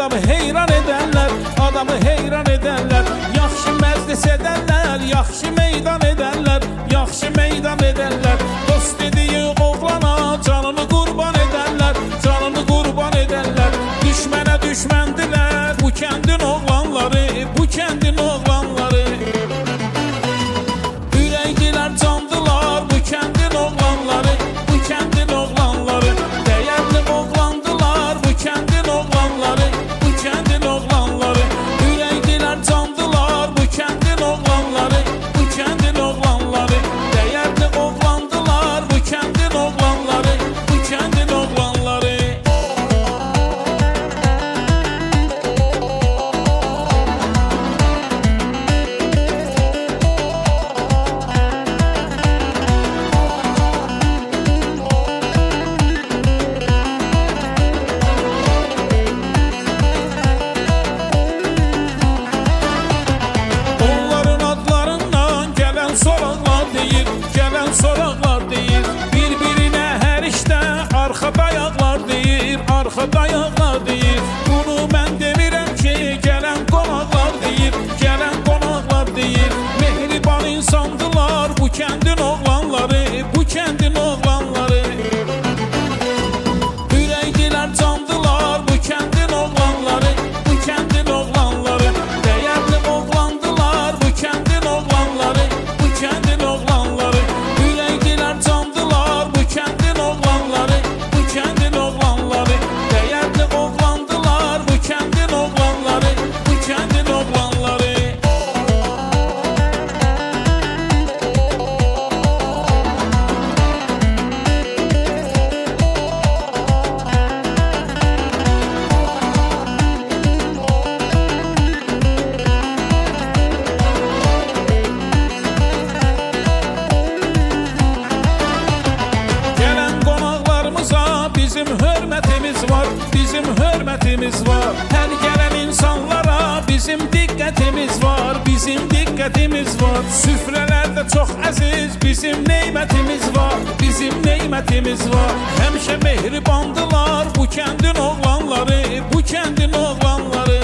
Adamı heyran ederler, adamı heyran ederler. Yaxşı məclis ederler, yaxşı meydan ederler, yaxşı meydan ederler. Dost dediği oğlana canını kurban ederler, canını kurban ederler. Düşmene düşmendiler bu kendin oğlanları, bu kendin oğlanları. Ürəkdilər, candılar bu kendin oğlanları, bu kendin oğlanları. Değerli oğlandılar bu kendin oğlanları, bu kendin oğlanları. Ürəkdilər, candılar bu kendin oğlanları, bu kendin oğlanları. Değerli oğlandılar bu kendin oğlanları, bu kendin oğlanları. Gelen soraqlar deyir, bir-birinə hər işdə arxa dayaqlar deyir, arxa dayaqlar deyir. Bunu mən demirəm ki, gələn qonaqlar deyir, gələn qonaqlar deyir. Mehriban insandılar bu kəndin oğlanları, bu kəndin oğlanları. Ürəkdilər, candılar bu kəndin oğlanları, bu kəndin oğlanları. Dəyərli oğlandılar bu kəndin oğlanları, bu kəndin oğlanları. Candılar bu kendin oğlanları, bu kendin oğlanları. Değerli oğlandılar bu kendin oğlanları, bu kendin oğlanları. Bizim hürmetimiz var, bizim hürmetimiz var. Her gelen insanlara bizim dikkatimiz var, bizim dikkatimiz var. Süfrelerde çok aziz bizim nimetimiz var, bizim nimetimiz var. Hemşe mehribandılar bu kendin oğlanları, bu kendin oğlanları.